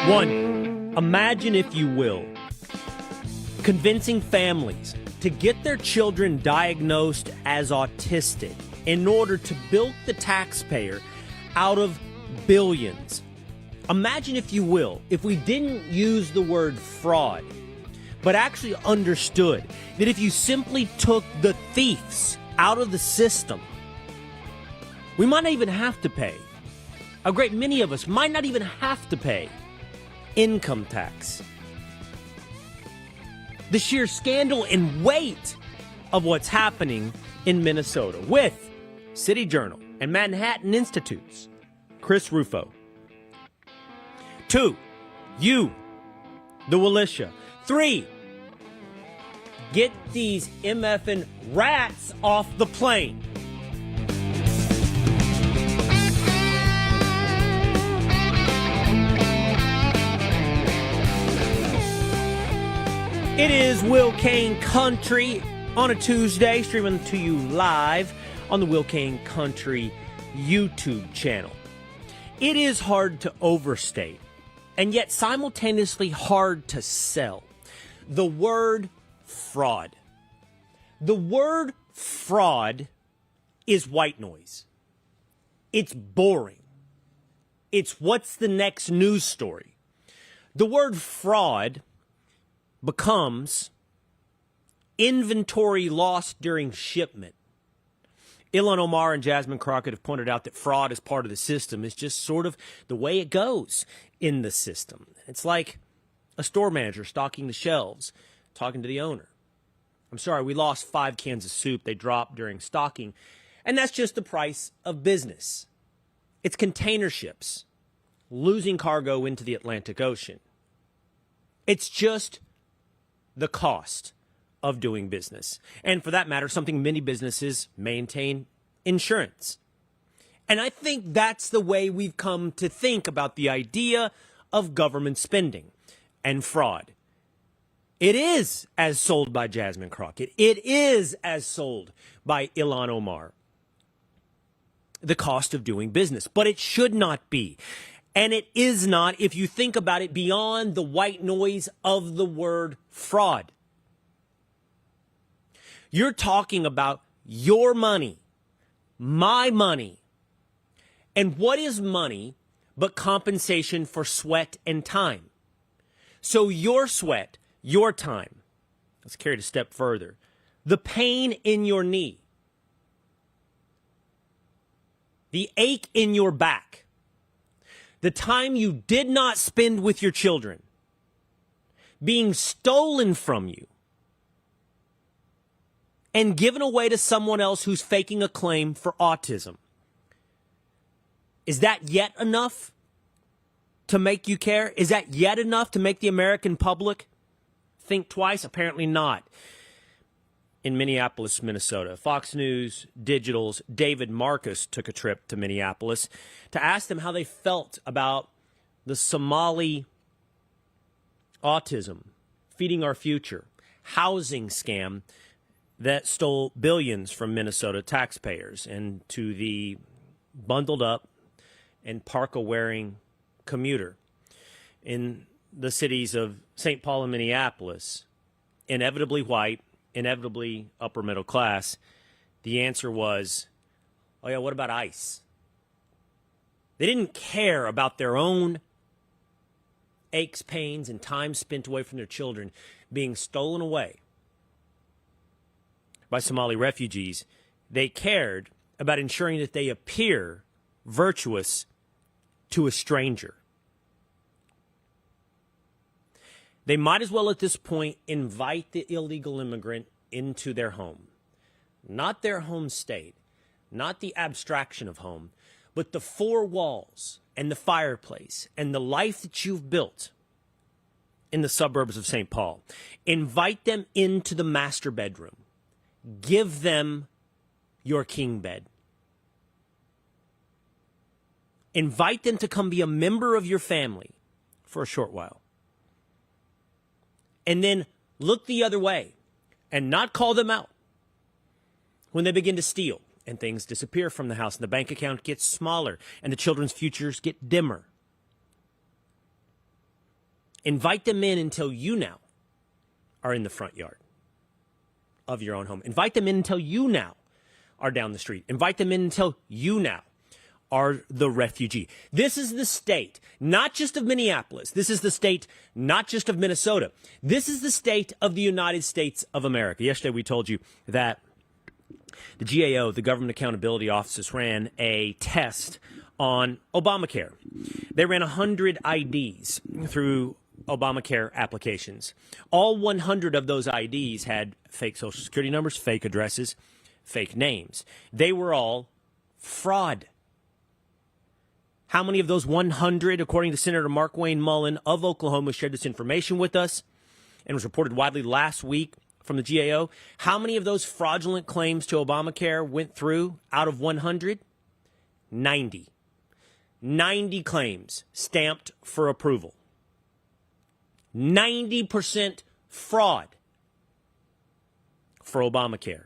One, imagine, if you will, convincing families to get their children diagnosed as autistic in order to bilk the taxpayer out of billions. Imagine, if you will, if we didn't use the word fraud, but actually understood that if you simply took the thieves out of the system, we might not even have to pay. A great many of us might not even have to pay income tax. The sheer scandal and weight of what's happening in Minnesota with City Journal and Manhattan Institute's Chris Rufo. 2, you, the militia. 3, get these MFing rats off the plane. It is Will Cain Country on a Tuesday, streaming to you live on the Will Cain Country YouTube channel. It is hard to overstate, and yet simultaneously hard to sell, the word fraud. The word fraud is white noise. It's boring. It's what's the next news story. The word fraud becomes inventory lost during shipment. Ilhan Omar and Jasmine Crockett have pointed out that fraud is part of the system. It's just sort of the way it goes in the system. It's like a store manager stocking the shelves, talking to the owner. I'm sorry, we lost 5 cans of soup. They dropped during stocking. And that's just the price of business. It's container ships losing cargo into the Atlantic Ocean. It's just the cost of doing business. And for that matter, something many businesses maintain: insurance. And I think that's the way we've come to think about the idea of government spending and fraud. It is as sold by Jasmine Crockett. It is as sold by Ilhan Omar. The cost of doing business. But it should not be. And it is not, if you think about it, beyond the white noise of the word fraud. You're talking about your money, my money. And what is money but compensation for sweat and time? So your sweat, your time, let's carry it a step further. The pain in your knee, the ache in your back, the time you did not spend with your children, being stolen from you and given away to someone else who's faking a claim for autism. Is that yet enough to make you care? Is that yet enough to make the American public think twice? Apparently not. In Minneapolis, Minnesota, Fox News Digital's David Marcus took a trip to Minneapolis to ask them how they felt about the Somali autism, feeding our future, housing scam that stole billions from Minnesota taxpayers and to the bundled up and parka-wearing commuter in the cities of St. Paul and Minneapolis, inevitably white, inevitably upper middle class. The answer was, oh yeah, what about ICE? They didn't care about their own aches, pains, and time spent away from their children being stolen away by Somali refugees. They cared about ensuring that they appear virtuous to a stranger. They might as well at this point invite the illegal immigrant into their home. Not their home state, not the abstraction of home, but the 4 walls and the fireplace and the life that you've built in the suburbs of St. Paul. Invite them into the master bedroom. Give them your king bed. Invite them to come be a member of your family for a short while. And then look the other way and not call them out when they begin to steal and things disappear from the house and the bank account gets smaller and the children's futures get dimmer. Invite them in until you now are in the front yard of your own home. Invite them in until you now are down the street. Invite them in until you now are the refugee. This is the state, not just of Minneapolis. This is the state, not just of Minnesota. This is the state of the United States of America. Yesterday we told you that the GAO, the Government Accountability Office, ran a test on Obamacare. They ran 100 IDs through Obamacare applications. All 100 of those IDs had fake Social Security numbers, fake addresses, fake names. They were all fraud. How many of those 100, according to Senator Mark Wayne Mullen of Oklahoma, shared this information with us and was reported widely last week from the GAO? How many of those fraudulent claims to Obamacare went through out of 100? 90. 90 claims stamped for approval. 90% fraud for Obamacare.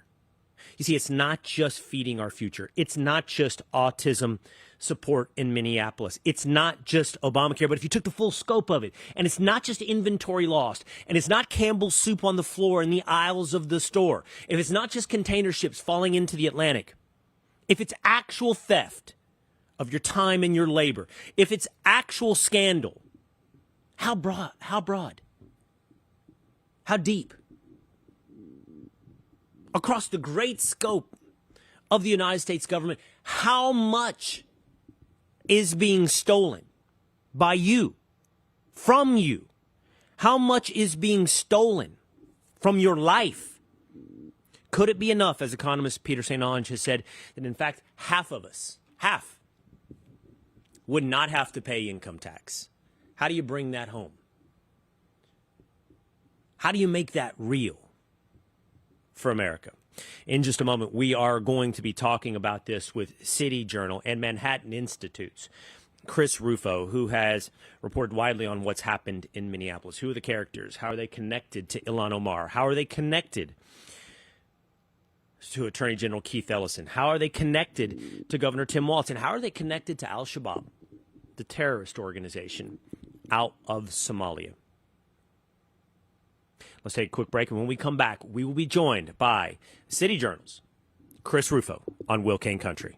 You see, it's not just feeding our future. It's not just autism support in Minneapolis. It's not just Obamacare, but if you took the full scope of it, and it's not just inventory lost, and it's not Campbell's soup on the floor in the aisles of the store, if it's not just container ships falling into the Atlantic, if it's actual theft of your time and your labor, if it's actual scandal, how broad? How deep? Across the great scope of the United States government, how much is being stolen by you, from you? How much is being stolen from your life? Could it be enough, as economist Peter St. Onge has said, that in fact half of us, would not have to pay income tax? How do you bring that home? How do you make that real for America? In just a moment, we are going to be talking about this with City Journal and Manhattan Institute's Chris Rufo, who has reported widely on what's happened in Minneapolis. Who are the characters? How are they connected to Ilhan Omar? How are they connected to Attorney General Keith Ellison? How are they connected to Governor Tim Walz? And how are they connected to Al-Shabaab, the terrorist organization out of Somalia? Let's take a quick break, and when we come back, we will be joined by City Journal's Chris Rufo on Will Cain Country.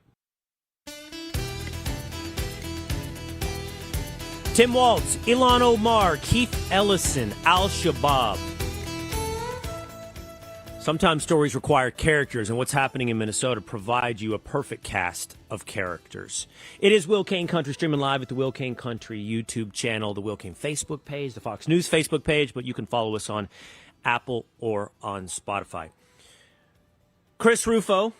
Tim Walz, Ilhan Omar, Keith Ellison, Al-Shabaab. Sometimes stories require characters, and what's happening in Minnesota provides you a perfect cast of characters. It is Will Cain Country, streaming live at the Will Cain Country YouTube channel, the Will Cain Facebook page, the Fox News Facebook page, but you can follow us on Apple or on Spotify. Chris Rufo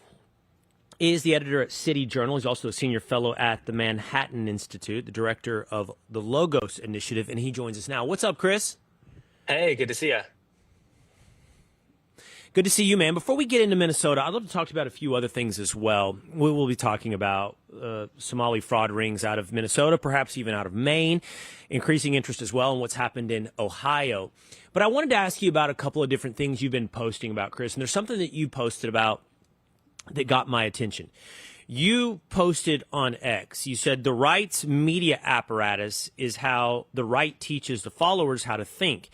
is the editor at City Journal. He's also a senior fellow at the Manhattan Institute, the director of the Logos Initiative, and he joins us now. What's up, Chris? Hey, good to see you. Good to see you, man. Before we get into Minnesota, I'd love to talk about a few other things as well. We will be talking about Somali fraud rings out of Minnesota, perhaps even out of Maine, increasing interest as well in what's happened in Ohio. But I wanted to ask you about a couple of different things you've been posting about, Chris, and there's something that you posted about that got my attention. You posted on X, you said the right's media apparatus is how the right teaches the followers how to think.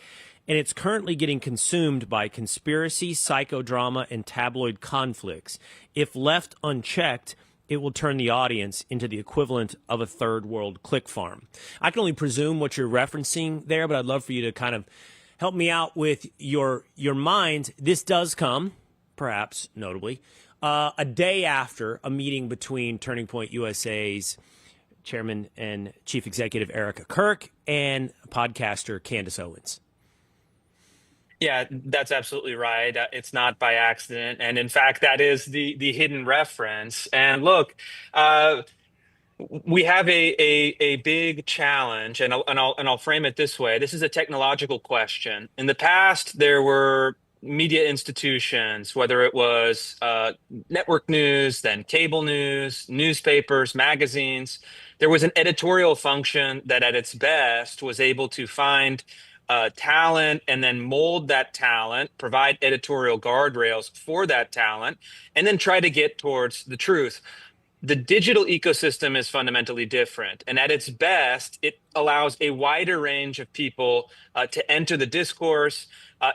And it's currently getting consumed by conspiracy, psychodrama, and tabloid conflicts. If left unchecked, it will turn the audience into the equivalent of a third world click farm. I can only presume what you're referencing there, but I'd love for you to kind of help me out with your mind. This does come, perhaps notably, a day after a meeting between Turning Point USA's chairman and chief executive Erica Kirk and podcaster Candace Owens. Yeah, that's absolutely right. It's not by accident, and in fact, that is the hidden reference. And look, we have a big challenge, and I'll frame it this way. This is a technological question. In the past, there were media institutions, whether it was network news, then cable news, newspapers, magazines. There was an editorial function that, at its best, was able to find talent and then mold that talent, provide editorial guardrails for that talent, and then try to get towards the truth. The digital ecosystem is fundamentally different. And at its best, it allows a wider range of people to enter the discourse.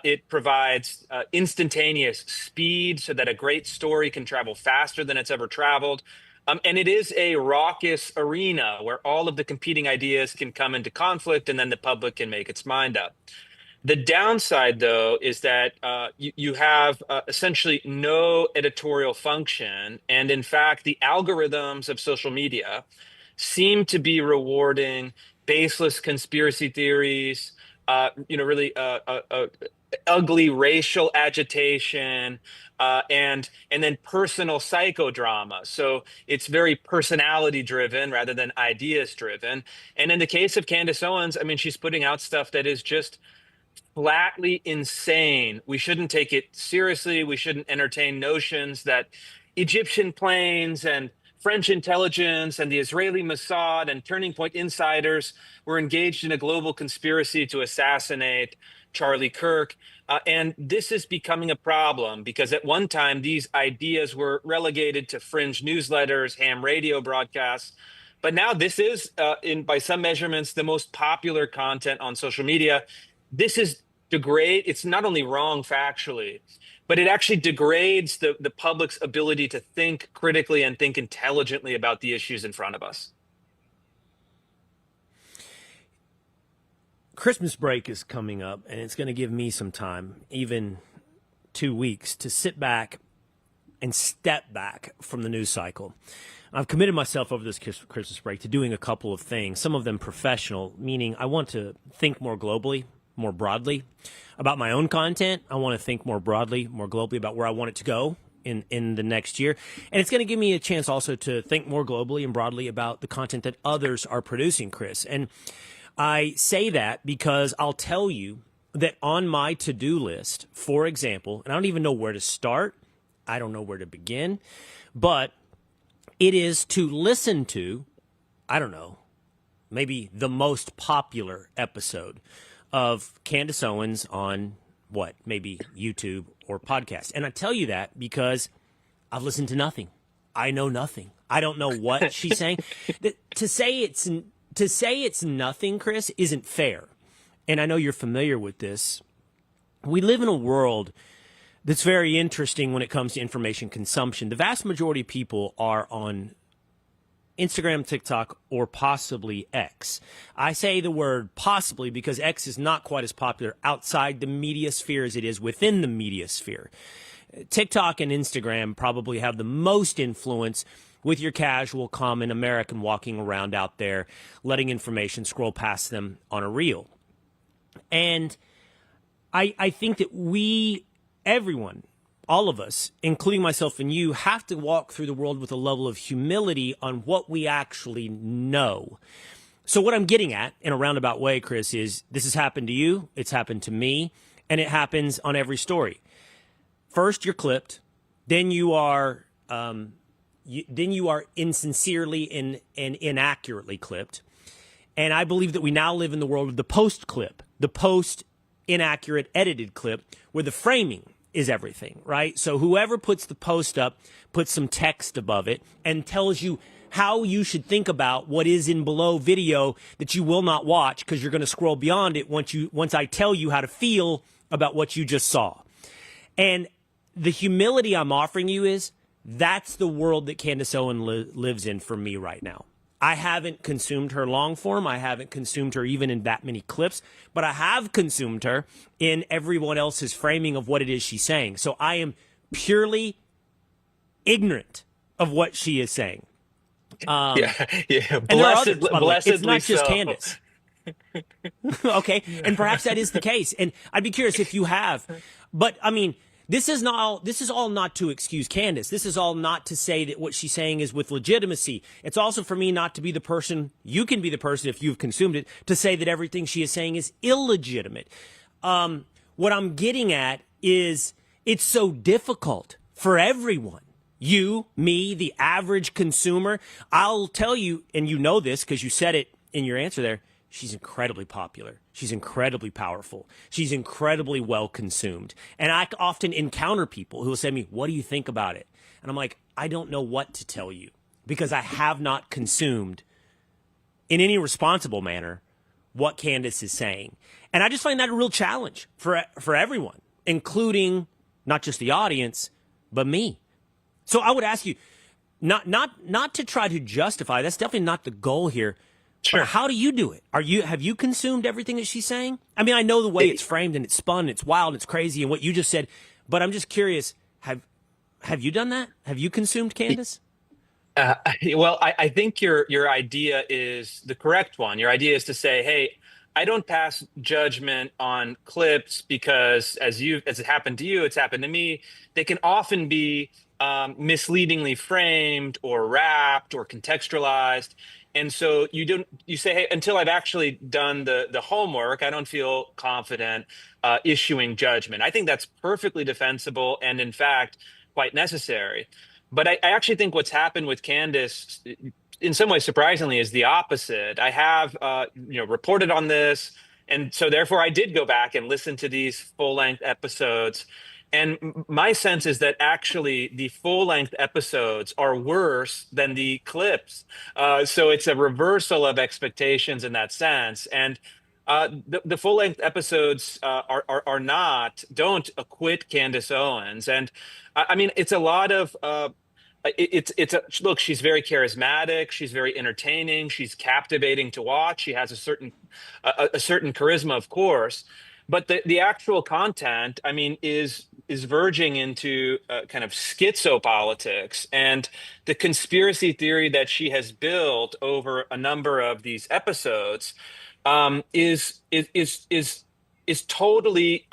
It provides instantaneous speed so that a great story can travel faster than it's ever traveled. And it is a raucous arena where all of the competing ideas can come into conflict and then the public can make its mind up. The downside, though, is that you have essentially no editorial function. And in fact, the algorithms of social media seem to be rewarding baseless conspiracy theories, really ugly racial agitation, and then personal psychodrama. So it's very personality driven rather than ideas driven. And in the case of Candace Owens, I mean, she's putting out stuff that is just flatly insane. We shouldn't take it seriously. We shouldn't entertain notions that Egyptian planes and French intelligence and the Israeli Mossad and Turning Point insiders were engaged in a global conspiracy to assassinate Charlie Kirk. And this is becoming a problem because at one time, these ideas were relegated to fringe newsletters, ham radio broadcasts. But now this is, by some measurements, the most popular content on social media. This is it's not only wrong factually, but it actually degrades the public's ability to think critically and think intelligently about the issues in front of us. Christmas break is coming up, and it's going to give me some time, even 2 weeks, to sit back and step back from the news cycle. I've committed myself over this Christmas break to doing a couple of things, some of them professional, meaning I want to think more globally, more broadly about my own content. I want to think more broadly, more globally about where I want it to go in the next year. And it's going to give me a chance also to think more globally and broadly about the content that others are producing, Chris. And I say that because I'll tell you that on my to-do list, for example, and I don't even know where to start, I don't know where to begin, but it is to listen to, I don't know, maybe the most popular episode of Candace Owens on maybe YouTube or podcast. And I tell you that because I've listened to nothing. I know nothing. I don't know what she's saying. To say it's nothing, Chris, isn't fair. And I know you're familiar with this. We live in a world that's very interesting when it comes to information consumption. The vast majority of people are on Instagram, TikTok, or possibly X. I say the word possibly because X is not quite as popular outside the media sphere as it is within the media sphere. TikTok and Instagram probably have the most influence with your casual, common American walking around out there, letting information scroll past them on a reel. And I think that everyone, all of us, including myself and you, have to walk through the world with a level of humility on what we actually know. So what I'm getting at, in a roundabout way, Chris, is this has happened to you, it's happened to me, and it happens on every story. First, you're clipped, then you are insincerely and inaccurately clipped. And I believe that we now live in the world of the post clip, the post inaccurate edited clip, where the framing is everything, right? So whoever puts the post up puts some text above it and tells you how you should think about what is in below video that you will not watch because you're going to scroll beyond it once I tell you how to feel about what you just saw. And the humility I'm offering you is that's the world that Candace Owens lives in for me right now. I haven't consumed her long form. I haven't consumed her even in that many clips, but I have consumed her in everyone else's framing of what it is she's saying. So I am purely ignorant of what she is saying. Yeah. And there are others, by the way. It's not just so. Candace. Okay, and perhaps that is the case. And I'd be curious if you have. But, I mean, this is all not to excuse Candace. This is all not to say that what she's saying is with legitimacy. It's also for me not to be the person, you can be the person if you've consumed it, to say that everything she is saying is illegitimate. What I'm getting at is it's so difficult for everyone. You, me, the average consumer. I'll tell you, and you know this because you said it in your answer there, she's incredibly popular. She's incredibly powerful. She's incredibly well consumed. And I often encounter people who will say to me, what do you think about it? And I'm like, I don't know what to tell you. because I have not consumed in any responsible manner what Candace is saying. And I just find that a real challenge for everyone, including not just the audience, but me. So I would ask you, not to try to justify, that's definitely not the goal here. Sure. But how do you do it? Have you consumed everything that she's saying? I mean, I know the way it's framed and it's spun, and it's wild, and it's crazy, and what you just said, but I'm just curious, have you done that? Have you consumed Candace? Well, I think your idea is the correct one. Your idea is to say, hey, I don't pass judgment on clips because as it happened to you, it's happened to me. They can often be misleadingly framed or wrapped or contextualized. And so you say, hey, until I've actually done the homework, I don't feel confident issuing judgment. I think that's perfectly defensible and in fact quite necessary. But I actually think what's happened with Candace, in some ways, surprisingly, is the opposite. I have, reported on this, and so therefore I did go back and listen to these full-length episodes. And my sense is that actually the full-length episodes are worse than the clips. So it's a reversal of expectations in that sense. And the full-length episodes don't acquit Candace Owens. And I mean, it's a lot of look, she's very charismatic, she's very entertaining, she's captivating to watch, she has a certain charisma, of course, but the actual content, I mean, is verging into kind of schizopolitics, and the conspiracy theory that she has built over a number of these episodes is totally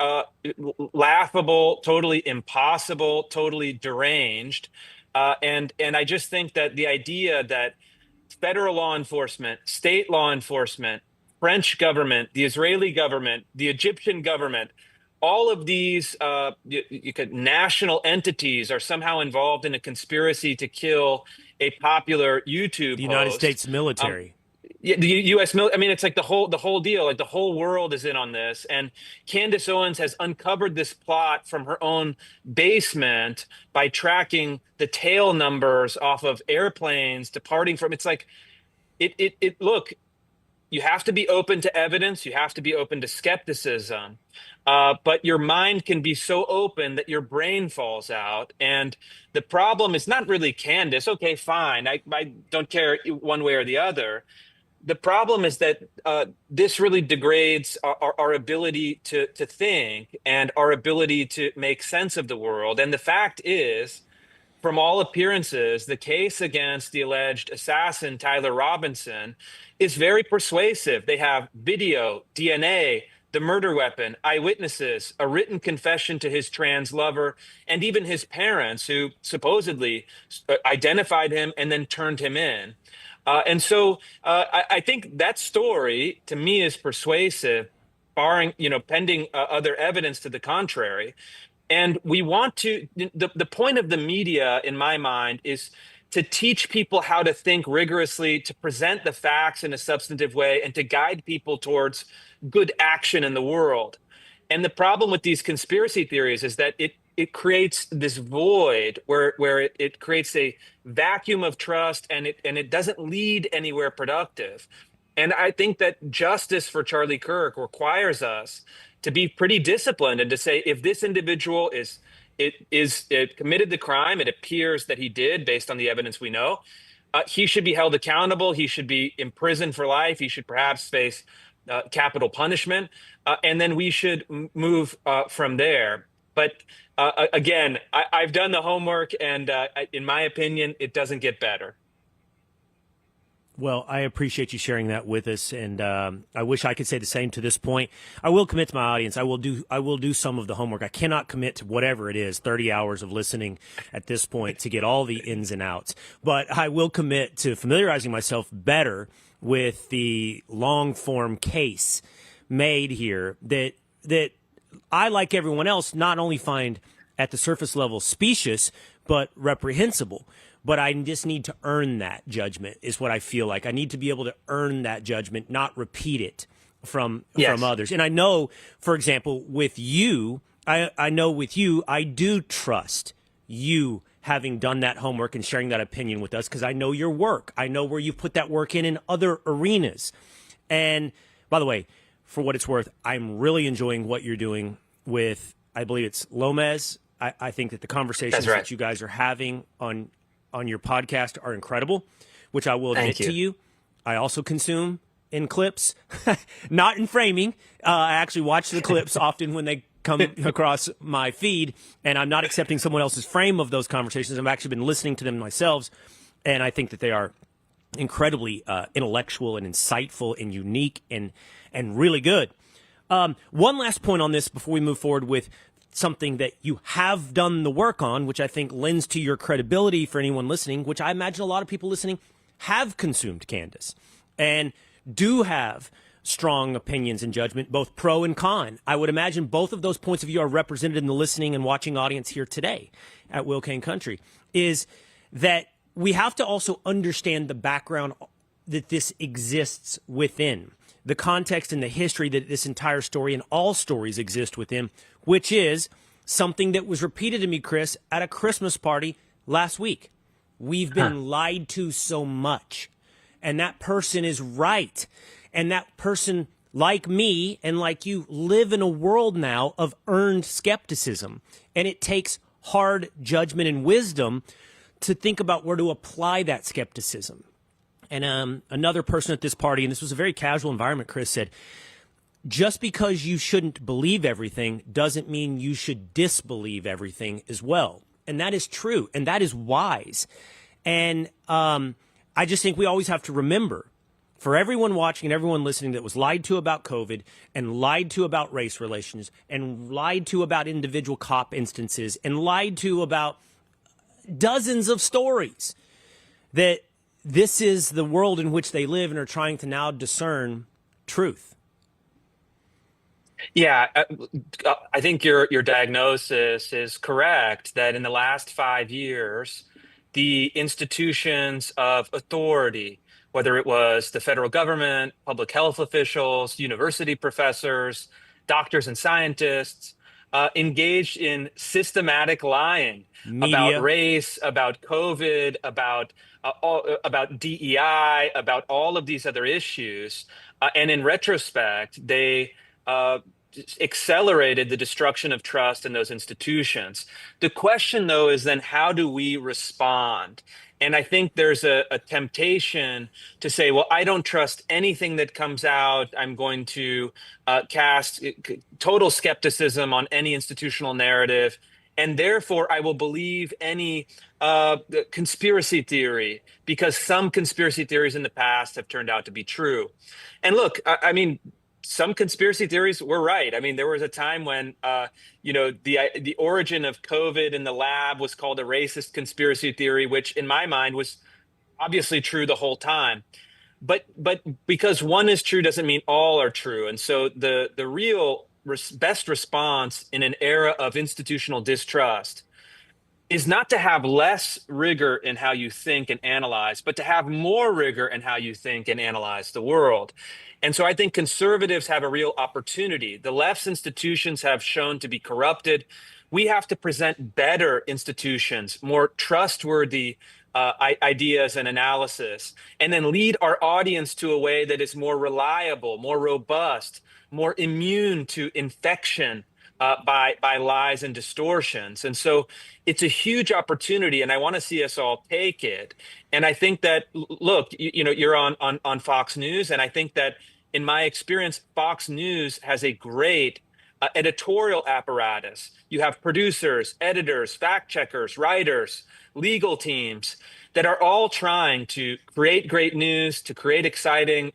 laughable, totally impossible, totally deranged. And I just think that the idea that federal law enforcement, state law enforcement, French government, the Israeli government, the Egyptian government, all of these national entities are somehow involved in a conspiracy to kill a popular YouTube The United host. States military. Yeah, the U.S. military. I mean, it's like the whole deal. Like the whole world is in on this, and Candace Owens has uncovered this plot from her own basement by tracking the tail numbers off of airplanes departing from. It's like it. Look, you have to be open to evidence. You have to be open to skepticism, but your mind can be so open that your brain falls out. And the problem is not really Candace. Okay, fine. I don't care one way or the other. The problem is that this really degrades our ability to think and our ability to make sense of the world. And the fact is, from all appearances, the case against the alleged assassin, Tyler Robinson, is very persuasive. They have video, DNA, the murder weapon, eyewitnesses, a written confession to his trans lover, and even his parents, who supposedly identified him and then turned him in. And so I think that story to me is persuasive, barring, pending other evidence to the contrary. And we want the point of the media, in my mind, is to teach people how to think rigorously, to present the facts in a substantive way, and to guide people towards good action in the world. And the problem with these conspiracy theories is that it creates this void where it creates a vacuum of trust, and it doesn't lead anywhere productive. And I think that justice for Charlie Kirk requires us to be pretty disciplined and to say, if this individual it committed the crime, it appears that he did based on the evidence we know, he should be held accountable. He should be imprisoned for life. He should perhaps face capital punishment, and then we should move from there. But again, I've done the homework, and in my opinion, it doesn't get better. Well, I appreciate you sharing that with us, and I wish I could say the same to this point. I will commit to my audience. I will do some of the homework. I cannot commit to whatever it is, 30 hours of listening at this point to get all the ins and outs. But I will commit to familiarizing myself better with the long-form case made here that I, like everyone else, not only find at the surface level specious, but reprehensible. But I just need to earn that judgment, is what I feel like. I need to be able to earn that judgment, not repeat it from others. And I know, for example, with you, I know with you, I do trust you having done that homework and sharing that opinion with us, because I know your work. I know where you've put that work in other arenas. And by the way, for what it's worth, I'm really enjoying what you're doing with, I believe it's Lomez. I think that the conversations that you guys are having on your podcast are incredible, which I will admit to you, I also consume in clips, not in framing. I actually watch the clips often when they come across my feed, and I'm not accepting someone else's frame of those conversations. I've actually been listening to them myself, and I think that they are incredibly intellectual and insightful and unique and really good. One last point on this before we move forward with something that you have done the work on, which I think lends to your credibility for anyone listening, which I imagine a lot of people listening have consumed Candace and do have strong opinions and judgment, both pro and con. I would imagine both of those points of view are represented in the listening and watching audience here today at Will Cain Country, is that we have to also understand the background that this exists within, the context and the history that this entire story and all stories exist within, which is something that was repeated to me, Chris, at a Christmas party last week. We've been lied to so much, and that person is right. And that person, like me and like you, live in a world now of earned skepticism. And it takes hard judgment and wisdom to think about where to apply that skepticism. And another person at this party, and this was a very casual environment, Chris, said, just because you shouldn't believe everything doesn't mean you should disbelieve everything as well. And that is true, and that is wise. And I just think we always have to remember, for everyone watching and everyone listening that was lied to about COVID and lied to about race relations and lied to about individual cop instances and lied to about dozens of stories, that this is the world in which they live and are trying to now discern truth. Yeah, I think your diagnosis is correct that in the last 5 years, the institutions of authority, whether it was the federal government, public health officials, university professors, doctors and scientists, engaged in systematic lying about Media. race, about COVID, about DEI, about all of these other issues. And in retrospect, they accelerated the destruction of trust in those institutions. The question, though, is then how do we respond? And I think there's a temptation to say, well, I don't trust anything that comes out. I'm going to cast total skepticism on any institutional narrative. And therefore, I will believe any conspiracy theory because some conspiracy theories in the past have turned out to be true. And look, I mean, some conspiracy theories were right. I mean, there was a time when, the origin of COVID in the lab was called a racist conspiracy theory, which in my mind was obviously true the whole time. But because one is true doesn't mean all are true. And so the real best response in an era of institutional distrust is not to have less rigor in how you think and analyze, but to have more rigor in how you think and analyze the world. And so I think conservatives have a real opportunity. The left's institutions have shown to be corrupted. We have to present better institutions, more trustworthy ideas and analysis, and then lead our audience to a way that is more reliable, more robust, more immune to infection by lies and distortions. And so it's a huge opportunity, and I want to see us all take it. And I think that, look, you're on Fox News, and I think that in my experience, Fox News has a great editorial apparatus. You have producers, editors, fact checkers, writers, legal teams that are all trying to create great news, to create exciting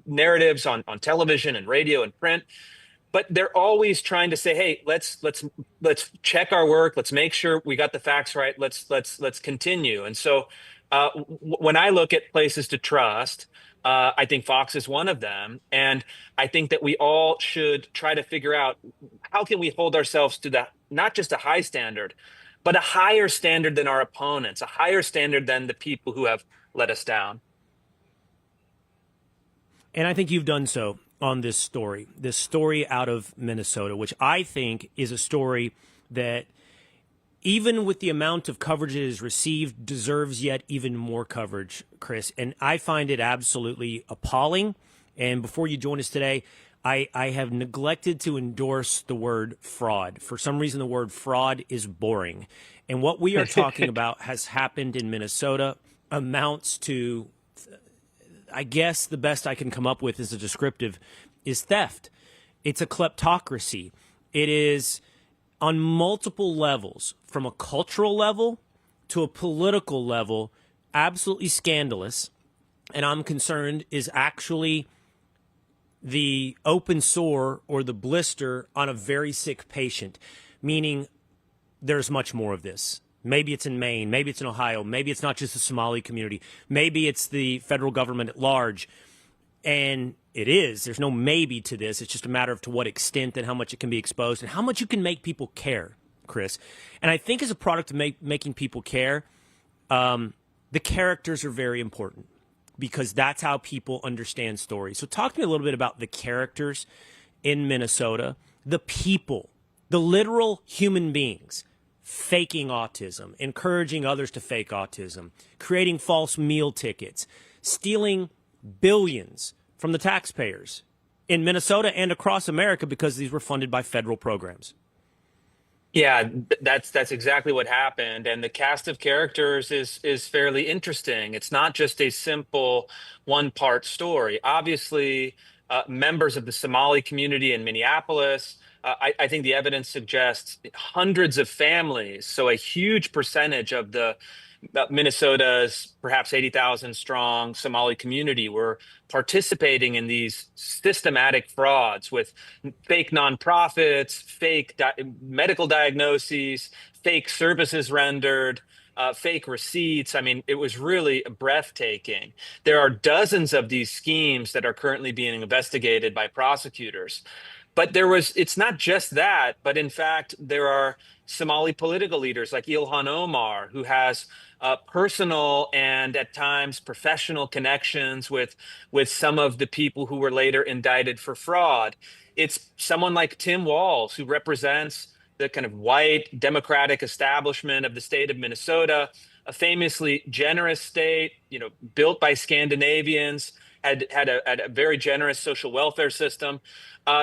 narratives on television and radio and print. But they're always trying to say, "Hey, let's check our work. Let's make sure we got the facts right. Let's continue." And so, when I look at places to trust, I think Fox is one of them, and I think that we all should try to figure out how can we hold ourselves to not just a high standard, but a higher standard than our opponents, a higher standard than the people who have let us down. And I think you've done so on this story out of Minnesota, which I think is a story that even with the amount of coverage it has received, deserves yet even more coverage, Chris. And I find it absolutely appalling. And before you join us today, I have neglected to endorse the word fraud. For some reason, the word fraud is boring. And what we are talking about has happened in Minnesota, amounts to, I guess the best I can come up with as a descriptive is theft. It's a kleptocracy. It is on multiple levels, from a cultural level to a political level, absolutely scandalous. And I'm concerned is actually the open sore or the blister on a very sick patient, meaning there's much more of this. Maybe it's in Maine, maybe it's in Ohio, maybe it's not just the Somali community, maybe it's the federal government at large. And it is. There's no maybe to this. It's just a matter of to what extent and how much it can be exposed and how much you can make people care, Chris. And I think as a product of making people care, the characters are very important because that's how people understand stories. So talk to me a little bit about the characters in Minnesota, the people, the literal human beings faking autism, encouraging others to fake autism, creating false meal tickets, stealing billions from the taxpayers in Minnesota and across America because these were funded by federal programs. Yeah, that's exactly what happened, and the cast of characters is fairly interesting. It's not just a simple one-part story. Obviously, members of the Somali community in Minneapolis. I think the evidence suggests hundreds of families, so a huge percentage of the Minnesota's perhaps 80,000 strong Somali community were participating in these systematic frauds with fake nonprofits, fake medical diagnoses, fake services rendered, fake receipts. I mean, it was really breathtaking. There are dozens of these schemes that are currently being investigated by prosecutors. But it's not just that, but in fact, there are Somali political leaders like Ilhan Omar, who has personal and at times professional connections with some of the people who were later indicted for fraud. It's someone like Tim Walz, who represents the kind of white democratic establishment of the state of Minnesota, a famously generous state, built by Scandinavians, had a very generous social welfare system.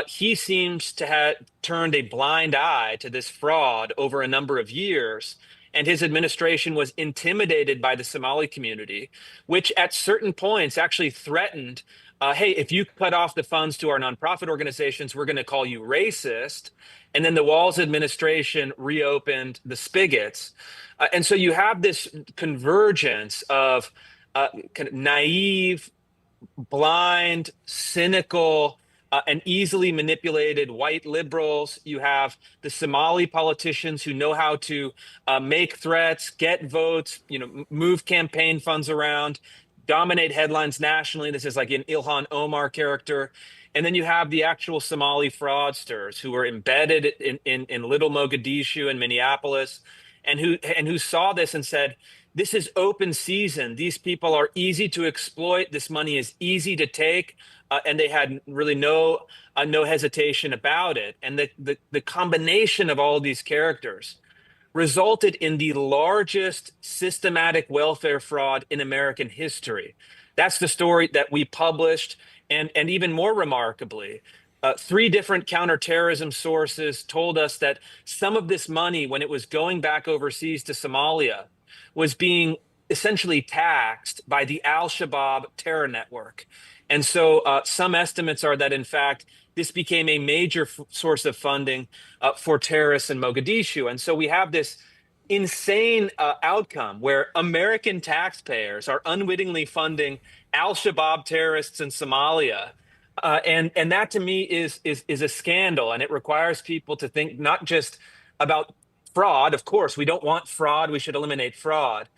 He seems to have turned a blind eye to this fraud over a number of years. And his administration was intimidated by the Somali community, which at certain points actually threatened, hey, if you cut off the funds to our nonprofit organizations, we're going to call you racist. And then the Walz administration reopened the spigots. And so you have this convergence of kind of naive, blind, cynical, and easily manipulated white liberals. You have the Somali politicians who know how to make threats, get votes, move campaign funds around, dominate headlines nationally. This is like an Ilhan Omar character. And then you have the actual Somali fraudsters who were embedded in Little Mogadishu and Minneapolis, and who saw this and said, this is open season. These people are easy to exploit. This money is easy to take. And they had really no hesitation about it. And the combination of all of these characters resulted in the largest systematic welfare fraud in American history. That's the story that we published. And even more remarkably, 3 different counterterrorism sources told us that some of this money, when it was going back overseas to Somalia, was being essentially taxed by the Al-Shabaab terror network. And so some estimates are that, in fact, this became a major source of funding for terrorists in Mogadishu. And so we have this insane outcome where American taxpayers are unwittingly funding Al-Shabaab terrorists in Somalia. And that to me is a scandal. And it requires people to think not just about fraud. Of course, we don't want fraud. We should eliminate fraud.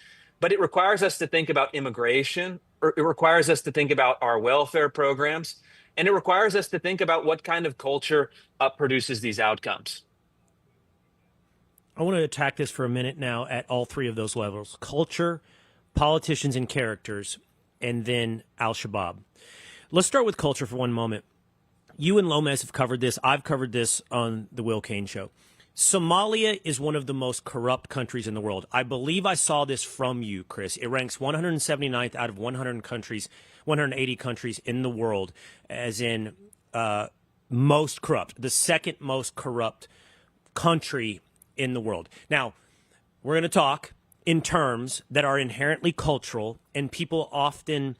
But it requires us to think about immigration. It requires us to think about our welfare programs. And it requires us to think about what kind of culture produces these outcomes. I want to attack this for a minute now at all 3 of those levels: culture, politicians and characters, and then Al-Shabaab. Let's start with culture for one moment. You and Lomas have covered this. I've covered this on the Will Cain Show. Somalia is one of the most corrupt countries in the world. I believe I saw this from you, Chris. It ranks 179th out of 100 countries, 180 countries in the world, as in most corrupt, the second most corrupt country in the world. Now, we're going to talk in terms that are inherently cultural, and people often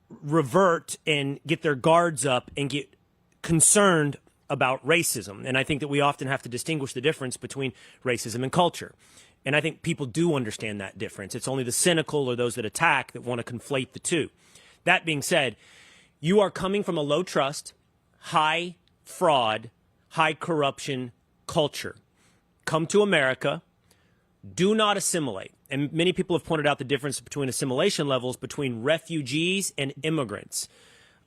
revert and get their guards up and get concerned about racism. And I think that we often have to distinguish the difference between racism and culture. And I think people do understand that difference. It's only the cynical or those that attack that want to conflate the two. That being said, you are coming from a low trust, high fraud, high corruption culture. Come to America, do not assimilate. And many people have pointed out the difference between assimilation levels between refugees and immigrants.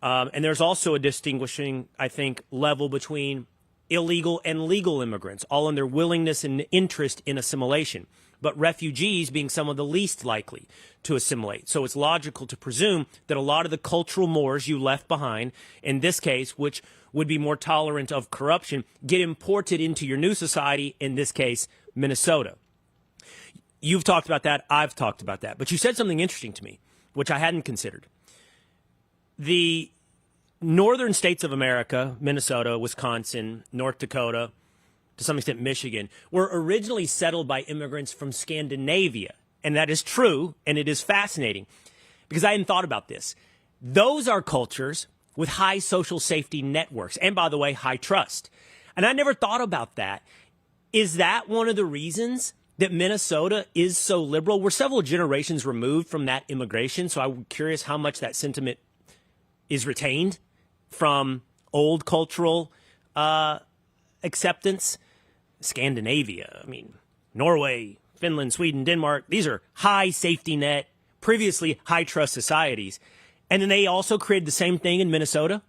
And there's also a distinguishing, I think, level between illegal and legal immigrants, all in their willingness and interest in assimilation. But refugees being some of the least likely to assimilate. So it's logical to presume that a lot of the cultural mores you left behind, in this case, which would be more tolerant of corruption, get imported into your new society, in this case, Minnesota. You've talked about that. I've talked about that. But you said something interesting to me, which I hadn't considered. The northern states of America, Minnesota, Wisconsin, North Dakota, to some extent Michigan, were originally settled by immigrants from Scandinavia. And that is true, and it is fascinating, because I hadn't thought about this. Those are cultures with high social safety networks, and by the way, high trust. And I never thought about that. Is that one of the reasons that Minnesota is so liberal? We're several generations removed from that immigration, so I'm curious how much that sentiment is retained from old cultural acceptance. Scandinavia, I mean, Norway, Finland, Sweden, Denmark, these are high safety net, previously high trust societies. And then they also created the same thing in Minnesota?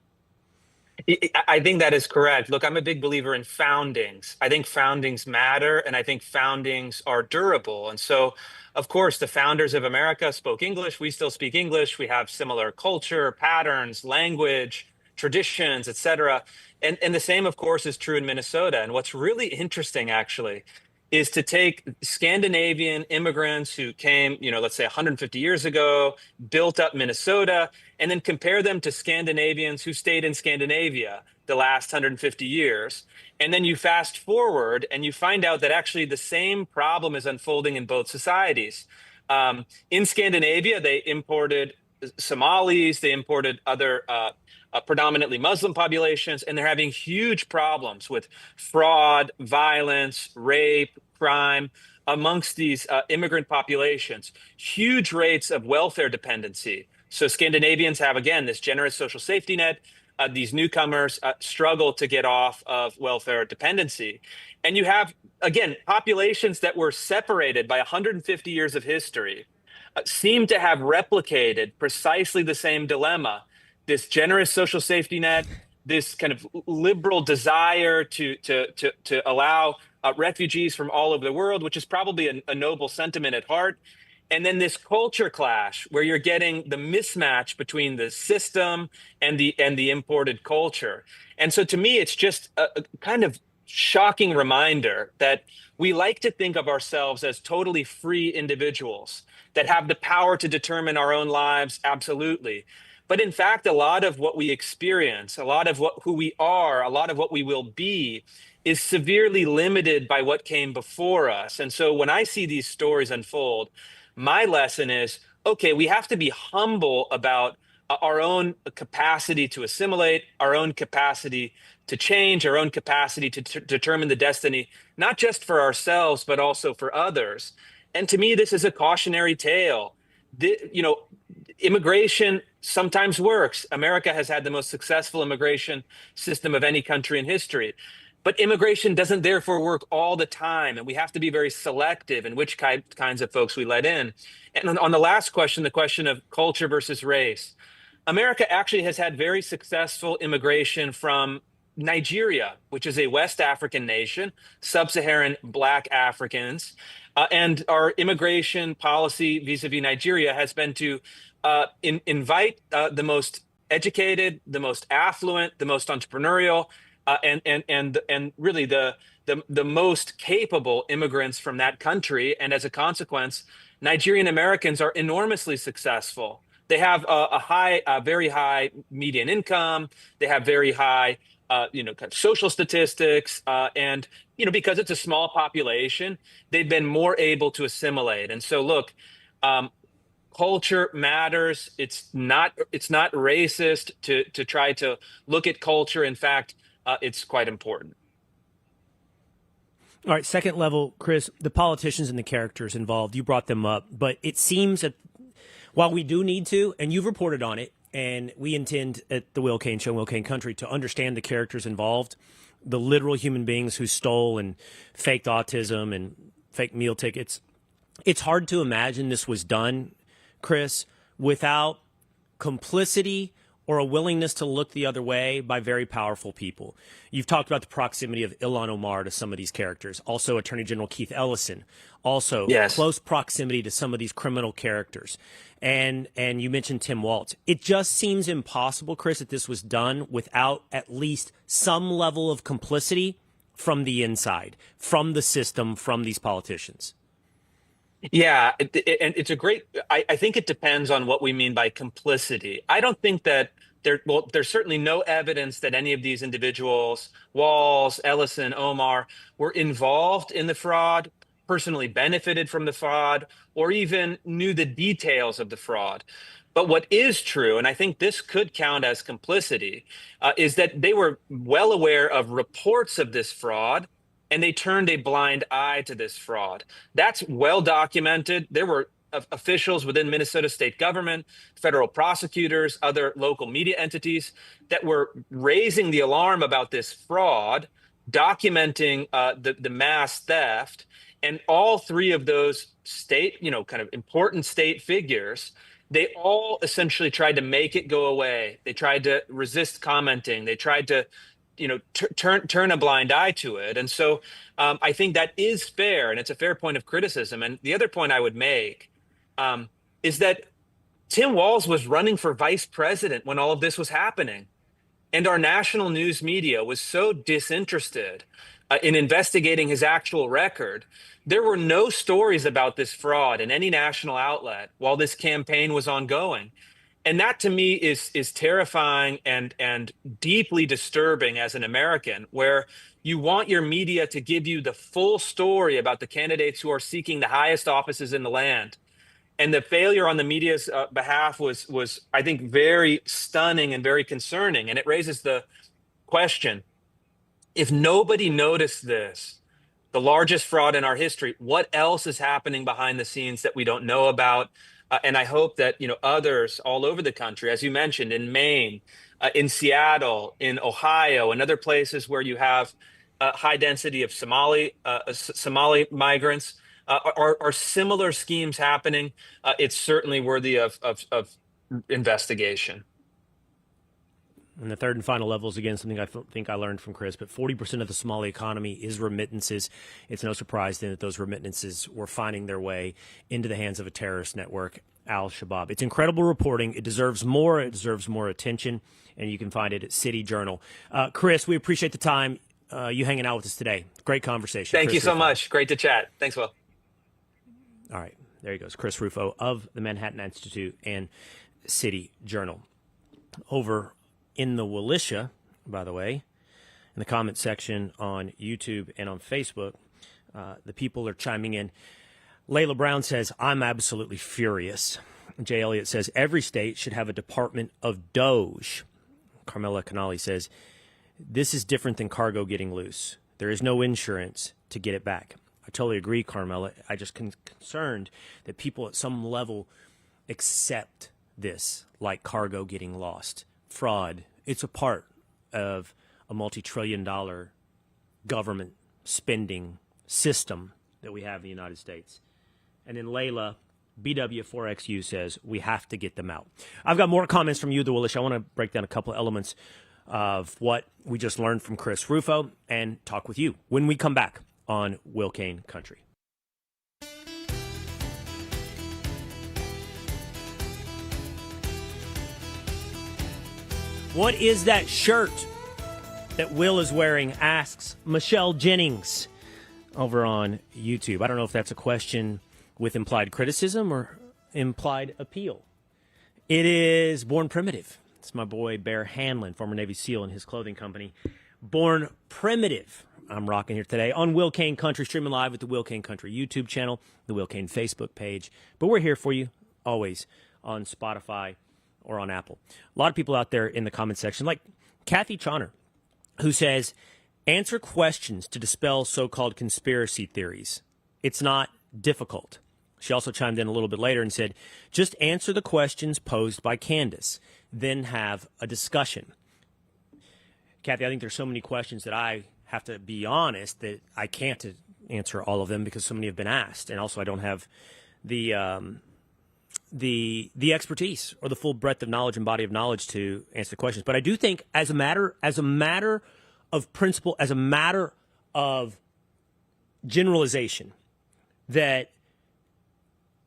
I think that is correct. Look, I'm a big believer in foundings. I think foundings matter, and I think foundings are durable. And so, of course, the founders of America spoke English. We still speak English. We have similar culture, patterns, language, traditions, etc. And the same, of course, is true in Minnesota. And what's really interesting, actually, is to take Scandinavian immigrants who came, let's say 150 years ago, built up Minnesota, and then compare them to Scandinavians who stayed in Scandinavia the last 150 years. And then you fast forward and you find out that actually the same problem is unfolding in both societies. In Scandinavia, they imported Somalis, they imported other predominantly Muslim populations, and they're having huge problems with fraud, violence, rape, crime amongst these immigrant populations, huge rates of welfare dependency. So Scandinavians have, again, this generous social safety net. These newcomers struggle to get off of welfare dependency. And you have, again, populations that were separated by 150 years of history seem to have replicated precisely the same dilemma. This generous social safety net, this kind of liberal desire to allow refugees from all over the world, which is probably a noble sentiment at heart. And then this culture clash where you're getting the mismatch between the system and the imported culture. And so to me, it's just a kind of shocking reminder that we like to think of ourselves as totally free individuals that have the power to determine our own lives. Absolutely. But in fact, a lot of what we experience, a lot of who we are, a lot of what we will be is severely limited by what came before us. And so when I see these stories unfold, my lesson is, okay, we have to be humble about our own capacity to assimilate, our own capacity to change, our own capacity to determine the destiny, not just for ourselves, but also for others. And to me, this is a cautionary tale. Immigration sometimes works. America has had the most successful immigration system of any country in history. But immigration doesn't therefore work all the time. And we have to be very selective in which kinds of folks we let in. And on the last question, the question of culture versus race, America actually has had very successful immigration from Nigeria, which is a West African nation, sub-Saharan Black Africans. And our immigration policy vis-a-vis Nigeria has been to invite the most educated, the most affluent, the most entrepreneurial, and really the most capable immigrants from that country. And as a consequence, Nigerian Americans are enormously successful. They have a very high median income. They have very high, kind of social statistics, and because it's a small population, they've been more able to assimilate. And so, look, um, culture matters. It's not racist to try to look at culture. In fact, it's quite important. All right, second level, Chris, the politicians and the characters involved, you brought them up, but it seems that while we do need to, and you've reported on it, and we intend at the Will Cain Show, Will Cain Country, to understand the characters involved, the literal human beings who stole and faked autism and fake meal tickets. It's hard to imagine this was done, Chris, without complicity or a willingness to look the other way by very powerful people. You've talked about the proximity of Ilhan Omar to some of these characters, also Attorney General Keith Ellison, also Yes. close proximity to some of these criminal characters. And you mentioned Tim Walz. It just seems impossible, Chris, that this was done without at least some level of complicity from the inside, from the system, from these politicians. Yeah, and it's a great. I think it depends on what we mean by complicity. I don't think that there's certainly no evidence that any of these individuals, Walls, Ellison, Omar, were involved in the fraud, personally benefited from the fraud, or even knew the details of the fraud. But what is true, and I think this could count as complicity, is that they were well aware of reports of this fraud, and they turned a blind eye to this fraud. That's well documented. There were officials within Minnesota state government, federal prosecutors, other local media entities that were raising the alarm about this fraud, documenting the mass theft. And all three of those state, kind of important state figures, they all essentially tried to make it go away. They tried to resist commenting. They tried to turn a blind eye to it. And so I think that is fair, and it's a fair point of criticism. And the other point I would make is that Tim Walz was running for vice president when all of this was happening. And our national news media was so disinterested in investigating his actual record. There were no stories about this fraud in any national outlet while this campaign was ongoing. And that to me is terrifying and deeply disturbing as an American, where you want your media to give you the full story about the candidates who are seeking the highest offices in the land. And the failure on the media's behalf was, I think, very stunning and very concerning. And it raises the question, if nobody noticed this, the largest fraud in our history, what else is happening behind the scenes that we don't know about? And I hope that others all over the country, as you mentioned, in Maine, in Seattle, in Ohio, and other places where you have a high density of Somali migrants, are similar schemes happening. It's certainly worthy of investigation. And the third and final level is, again, something I think I learned from Chris, but 40% of the Somali economy is remittances. It's no surprise then that those remittances were finding their way into the hands of a terrorist network, Al-Shabaab. It's incredible reporting. It deserves more. It deserves more attention, and you can find it at City Journal. Chris, we appreciate the time you hanging out with us today. Great conversation. Thank Chris you so Rufo. much. Great to chat. Thanks, Will. All right. There he goes. Chris Rufo of the Manhattan Institute and City Journal. Over in the Willisha, by the way, in the comment section on YouTube and on Facebook, the people are chiming in. Layla Brown says, I'm absolutely furious. Jay Elliott says, every state should have a department of Doge. Carmela Canali says, this is different than cargo getting loose. There is no insurance to get it back. I totally agree, Carmela. I just concerned that people at some level accept this, like cargo getting lost. Fraud. It's a part of a multi-trillion-dollar government spending system that we have in the United States. And then Layla, BW4XU, says, we have to get them out. I've got more comments from you, the Willish. I want to break down a couple of elements of what we just learned from Chris Rufo and talk with you when we come back on Will Cain Country. What is that shirt that Will is wearing asks Michelle Jennings over on YouTube. I don't know if that's a question with implied criticism or implied appeal. It is Born Primitive. It's my boy Bear Hanlon, former Navy SEAL, and his clothing company, Born Primitive. I'm rocking here today on Will Cain Country, streaming live at the Will Cain Country YouTube channel, the Will Cain Facebook page. But we're here for you always on Spotify or on Apple. A lot of people out there in the comment section, like Kathy Chauner, who says, answer questions to dispel so-called conspiracy theories. It's not difficult. She also chimed in a little bit later and said, just answer the questions posed by Candace, then have a discussion. Kathy, I think there's so many questions that I have to be honest that I can't answer all of them because so many have been asked. And also I don't have the expertise or the full breadth of knowledge and body of knowledge to answer the questions. But I do think as a matter of principle, as a matter of generalization, that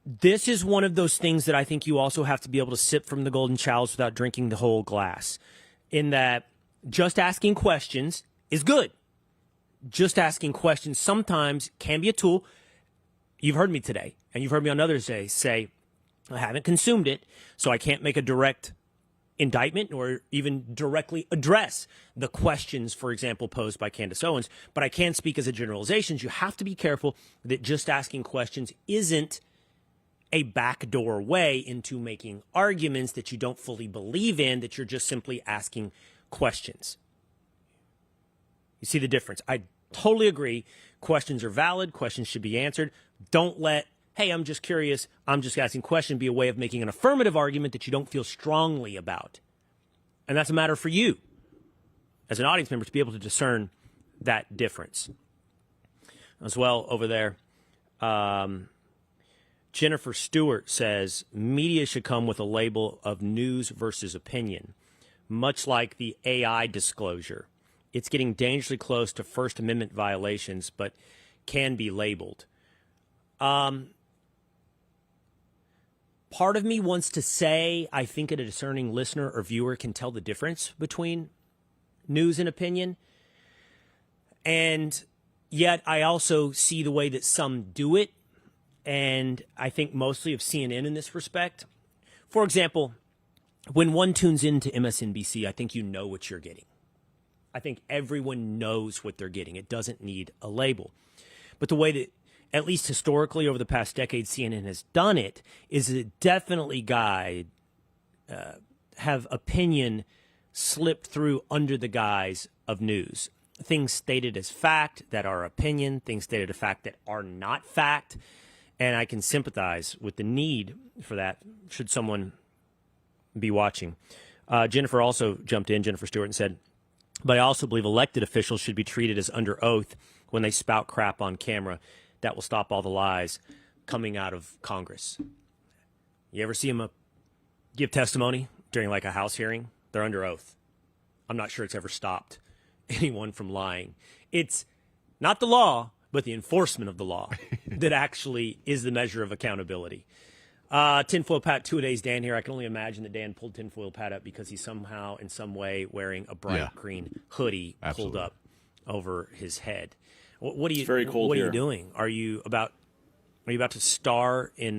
this is one of those things that I think you also have to be able to sip from the golden chalice without drinking the whole glass, in that just asking questions is good. Just asking questions sometimes can be a tool. You've heard me today, and you've heard me on others days say, I haven't consumed it, so I can't make a direct indictment or even directly address the questions, for example, posed by Candace Owens, but I can speak as a generalization. You have to be careful that just asking questions isn't a backdoor way into making arguments that you don't fully believe in, that you're just simply asking questions. You see the difference? I totally agree. Questions are valid. Questions should be answered. Don't let, hey, I'm just curious, I'm just asking questions, be a way of making an affirmative argument that you don't feel strongly about. And that's a matter for you as an audience member to be able to discern that difference. As well, over there, Jennifer Stewart says, media should come with a label of news versus opinion, much like the AI disclosure. It's getting dangerously close to First Amendment violations, but can be labeled. Part of me wants to say I think that a discerning listener or viewer can tell the difference between news and opinion. And yet I also see the way that some do it, and I think mostly of CNN in this respect. For example, when one tunes into MSNBC, I think you know what you're getting. I think everyone knows what they're getting. It doesn't need a label. But the way that, at least historically over the past decade, CNN has done it is it definitely have opinion slip through under the guise of news. Things stated as fact that are opinion, things stated as fact that are not fact. And I can sympathize with the need for that should someone be watching. Jennifer also jumped in, Jennifer Stewart, and said, but I also believe elected officials should be treated as under oath when they spout crap on camera. That will stop all the lies coming out of Congress. You ever see them give testimony during like a House hearing? They're under oath. I'm not sure it's ever stopped anyone from lying. It's not the law, but the enforcement of the law that actually is the measure of accountability. Tinfoil Pat, 2-a-days Dan here. I can only imagine that Dan pulled Tinfoil Pat up because he's somehow, in some way, wearing a bright green hoodie pulled up over his head. What are you? It's very cold here. What are you doing? Are you about to star in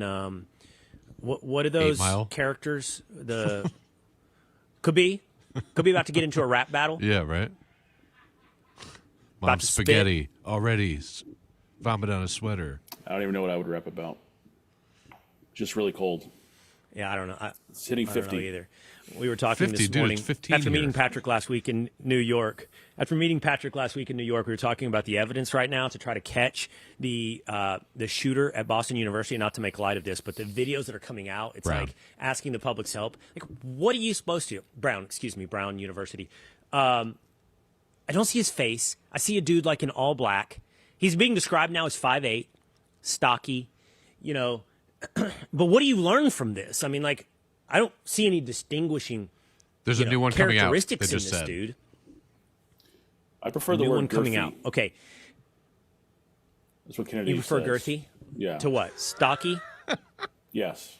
what are those characters? The could be about to get into a rap battle. Yeah, right. Mom's spaghetti already vomit on a sweater. I don't even know what I would rap about. Just really cold. Yeah, I don't know. It's hitting 50. I don't know either. We were talking this morning after meeting Patrick last week in New York. We were talking about the evidence right now to try to catch the shooter at Boston University. Not to make light of this, but the videos that are coming out, it's like asking the public's help. Like, what are you supposed to? Brown University. I don't see his face. I see a dude like in all black. He's being described now as 5'8", stocky, But what do you learn from this? I mean, like, I don't see any distinguishing. There's a new one coming out. Characteristics in this dude. I prefer the word one girthy. Coming out. Okay. That's what Kennedy says. You prefer girthy? Yeah. To what? Stocky? Yes.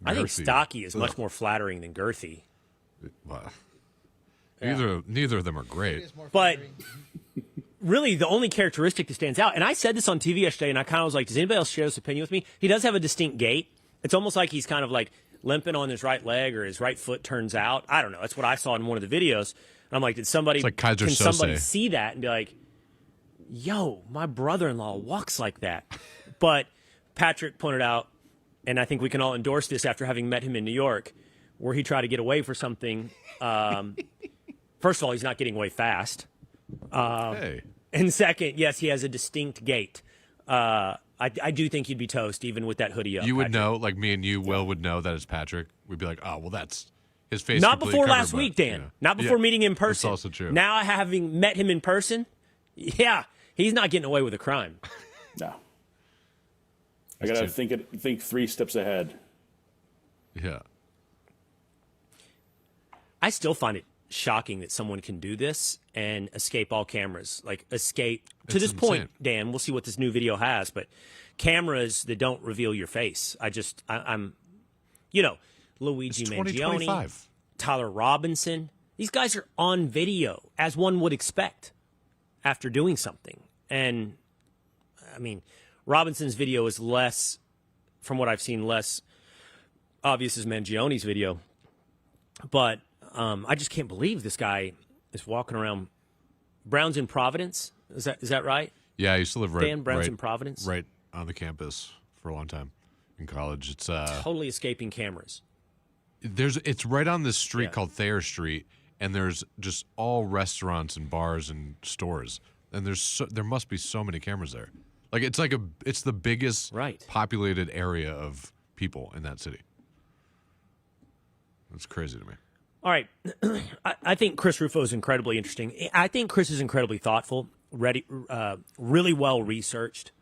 I think stocky is much more flattering than girthy. Well, Neither of them are great. But really, the only characteristic that stands out, and I said this on TV yesterday, and I kind of was like, does anybody else share this opinion with me? He does have a distinct gait. It's almost like he's kind of like limping on his right leg or his right foot turns out. I don't know. That's what I saw in one of the videos. And I'm like, can somebody see that and be like, yo, my brother-in-law walks like that? But Patrick pointed out, and I think we can all endorse this after having met him in New York, where he tried to get away for something. First of all, he's not getting away fast. Hey. And second, yes, he has a distinct gait. I do think he'd be toast, even with that hoodie up. You would know, like me and you, Will, would know that it's Patrick. We'd be like, oh, well, that's his face. Not before last week, Dan. Yeah. Not before meeting him in person. That's also true. Now, having met him in person, yeah, he's not getting away with a crime. No. I got to think 3 steps ahead. Yeah. I still find it shocking that someone can do this and escape all cameras. Like, escape. To this point, Dan, we'll see what this new video has, but cameras that don't reveal your face. I'm Luigi Mangione, Tyler Robinson. These guys are on video, as one would expect after doing something. And, I mean, Robinson's video is less, from what I've seen, less obvious as Mangione's video. But I just can't believe this guy is walking around. Brown's in Providence. Is that right? Yeah, I used to live Brown's in Providence? Right on the campus for a long time in college. It's totally escaping cameras. It's right on this street called Thayer Street, and there's just all restaurants and bars and stores. And there must be so many cameras there. Like it's the biggest populated area of people in that city. That's crazy to me. All right. I think Chris Rufo is incredibly interesting. I think Chris is incredibly thoughtful, really well researched.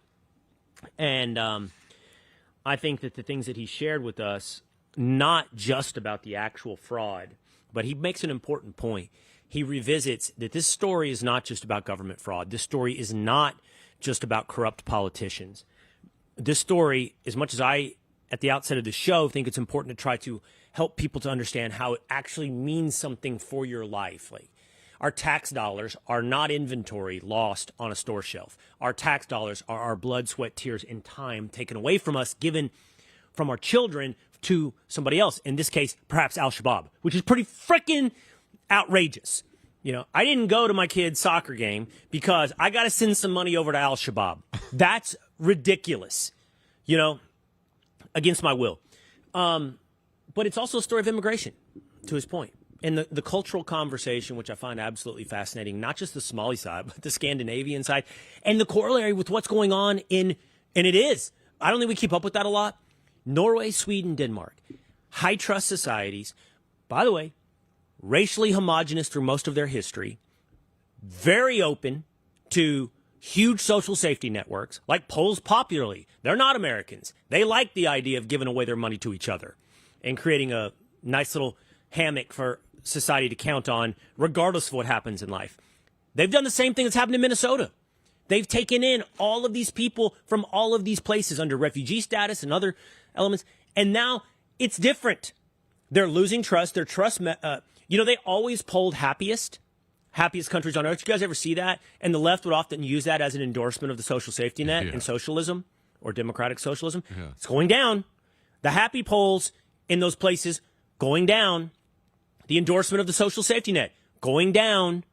And I think that the things that he shared with us, not just about the actual fraud, but he makes an important point. He revisits that this story is not just about government fraud. This story is not just about corrupt politicians. This story, as much as I, at the outset of the show, think it's important to try to help people to understand how it actually means something for your life. Like, our tax dollars are not inventory lost on a store shelf. Our tax dollars are our blood, sweat, tears, and time taken away from us, given from our children to somebody else. In this case, perhaps Al-Shabaab, which is pretty freaking outrageous. You know, I didn't go to my kid's soccer game because I got to send some money over to Al-Shabaab. That's ridiculous, against my will. But it's also a story of immigration, to his point. And the cultural conversation, which I find absolutely fascinating, not just the Somali side, but the Scandinavian side, and the corollary with what's going on and it is, I don't think we keep up with that a lot, Norway, Sweden, Denmark. High trust societies, by the way, racially homogenous through most of their history, very open to huge social safety networks, like Poles popularly. They're not Americans. They like the idea of giving away their money to each other and creating a nice little hammock for society to count on, regardless of what happens in life. They've done the same thing that's happened in Minnesota. They've taken in all of these people from all of these places under refugee status and other elements, and now it's different. They're losing trust. Their trust, they always polled happiest countries on earth. You guys ever see that? And the left would often use that as an endorsement of the social safety net and socialism or democratic socialism. Yeah. It's going down. The happy polls in those places going down. The endorsement of the social safety net going down.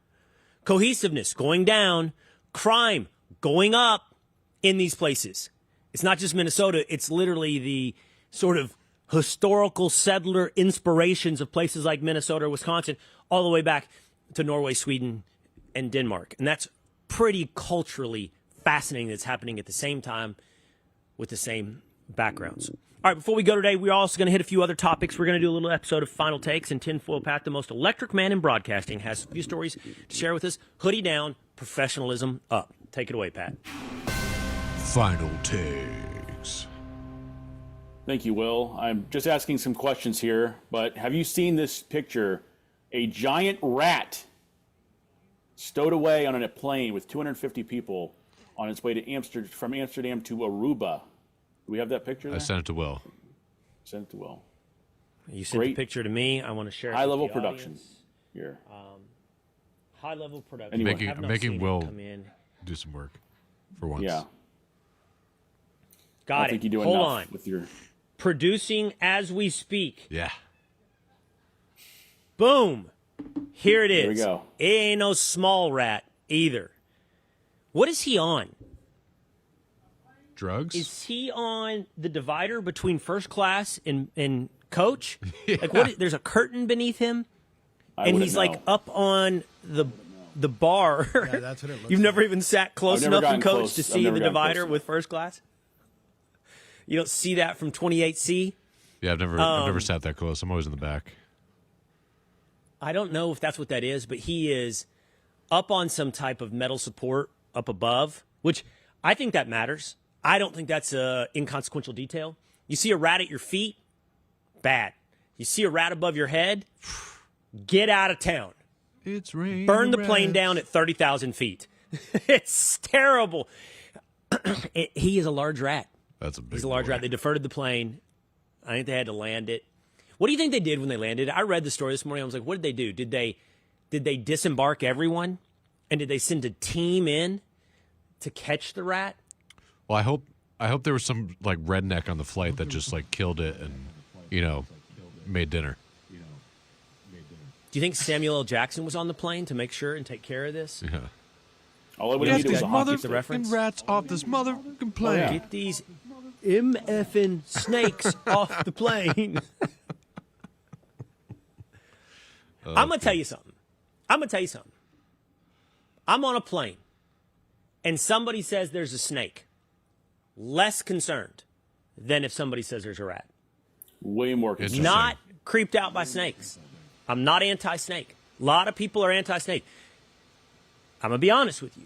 Cohesiveness going down. Crime going up in these places. It's not just Minnesota. It's literally the sort of historical settler inspirations of places like Minnesota or Wisconsin all the way back to Norway, Sweden, and Denmark. And that's pretty culturally fascinating that's happening at the same time with the same backgrounds. All right, before we go today, we're also going to hit a few other topics. We're going to do a little episode of Final Takes, and Tinfoil Pat, the most electric man in broadcasting, has a few stories to share with us. Hoodie down, professionalism up. Take it away, Pat. Final Takes. Thank you, Will. I'm just asking some questions here, but have you seen this picture? A giant rat stowed away on a plane with 250 people on its way to from Amsterdam to Aruba. Do we have that picture there? I sent it to Will. Sent it to Will. You sent the picture to me. I want to share it high-level with the production audience. Here. High level production. Anyway. I have not Making seen Will it come in. do some work for once. Yeah. Got I think it. you do Hold enough on. with your. Producing as we speak. Yeah. Boom. Here it is. There we go. It ain't no small rat either. What is he on? Drugs? Is he on the divider between first class and coach? Yeah. Like there's a curtain beneath him, I and wouldn't he's know. like up on the bar. Yeah, that's what it looks You've never like. even sat close I've never enough in gotten coach close. to I've see never the gotten divider close. with first class. You don't see that from 28C. Yeah, I've never sat that close. I'm always in the back. I don't know if that's what that is, but he is up on some type of metal support up above, which I think that matters. I don't think that's a inconsequential detail. You see a rat at your feet, bad. You see a rat above your head, get out of town. It's raining. Burn the plane down at 30,000 feet. It's terrible. He is a large rat. That's a big He's a large boy. rat. They deferred the plane. I think they had to land it. What do you think they did when they landed? I read the story this morning. I was like, what did they do? Did they disembark everyone? And did they send a team in to catch the rat? Well, I hope there was some like redneck on the flight that just like killed it and made dinner. Do you think Samuel L. Jackson was on the plane to make sure and take care of this? Yeah. All I would Get need was these a hockey the stick. reference? rats off this motherfucking plane. yeah. Get these MFing snakes off the plane. I'm going to tell you something. I'm on a plane and somebody says there's a snake. Less concerned than if somebody says there's a rat. Way more concerned. Not creeped out by snakes. I'm not anti-snake. A lot of people are anti-snake. I'm going to be honest with you.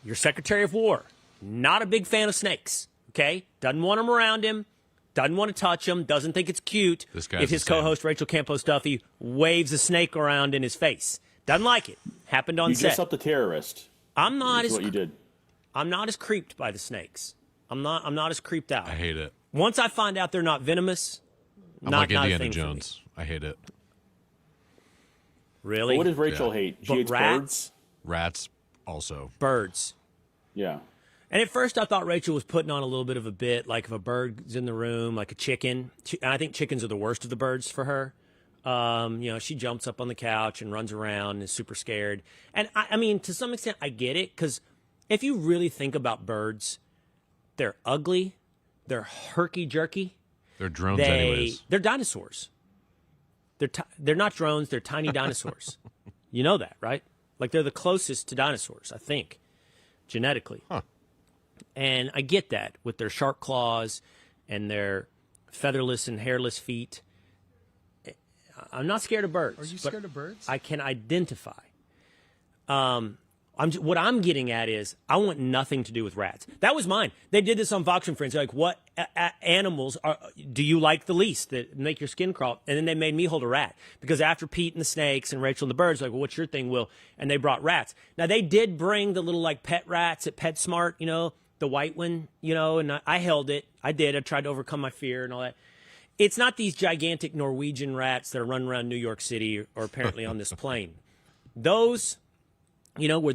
Your Secretary of War, not a big fan of snakes, okay? Doesn't want them around him, doesn't want to touch them, doesn't think it's cute This guy's if his the same. co-host Rachel Campos Duffy waves a snake around in his face. Doesn't like it. Happened on You set. just up the terrorist. I'm not That's as what you did. I'm not as creeped by the snakes. I'm not as creeped out. I hate it. Once I find out they're not venomous, I'm not like a Indiana thing for me. Jones. I hate it. Really? What does Rachel Yeah. hate? She But hates rats? birds. Rats also. Birds. Yeah. And at first, I thought Rachel was putting on a little bit of a bit, like if a bird's in the room, like a chicken. And I think chickens are the worst of the birds for her. She jumps up on the couch and runs around and is super scared. And I mean, to some extent, I get it, because if you really think about birds, they're ugly, they're herky-jerky. They're drones anyways. They're dinosaurs. They're not drones, they're tiny dinosaurs. You know that, right? Like, they're the closest to dinosaurs, I think, genetically. Huh. And I get that with their sharp claws and their featherless and hairless feet. I'm not scared of birds. Are you but scared of birds? I can identify. What I'm getting at is I want nothing to do with rats. That was mine. They did this on Vox and Friends. They're like, what animals do you like the least that make your skin crawl? And then they made me hold a rat. Because after Pete and the snakes and Rachel and the birds, like, well, what's your thing, Will? And they brought rats. Now, they did bring the little, like, pet rats at PetSmart, the white one, and I held it. I did. I tried to overcome my fear and all that. It's not these gigantic Norwegian rats that are running around New York City or apparently on this plane. Those, where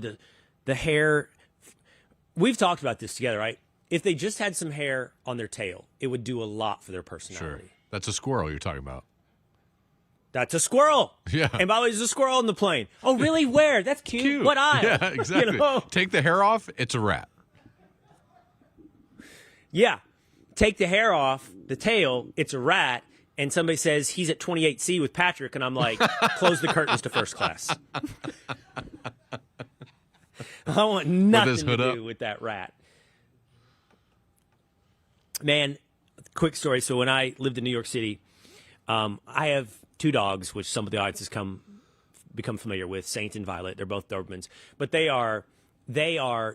the hair, we've talked about this together, right? If they just had some hair on their tail, it would do a lot for their Sure. personality. That's a squirrel you're talking about. That's a squirrel. Yeah. And by the way, there's a squirrel on the plane. Oh, really? Where? That's cute. What aisle? Yeah, exactly. Take the hair off, it's a rat. Yeah. Take the hair off, the tail, it's a rat, and somebody says he's at 28C with Patrick, and I'm like, close the curtains to first class. I want nothing to hood do up? with that rat. Man, quick story. So when I lived in New York City, I have two dogs, which some of the audience has become familiar with, Saint and Violet. They're both Dobermans, but they are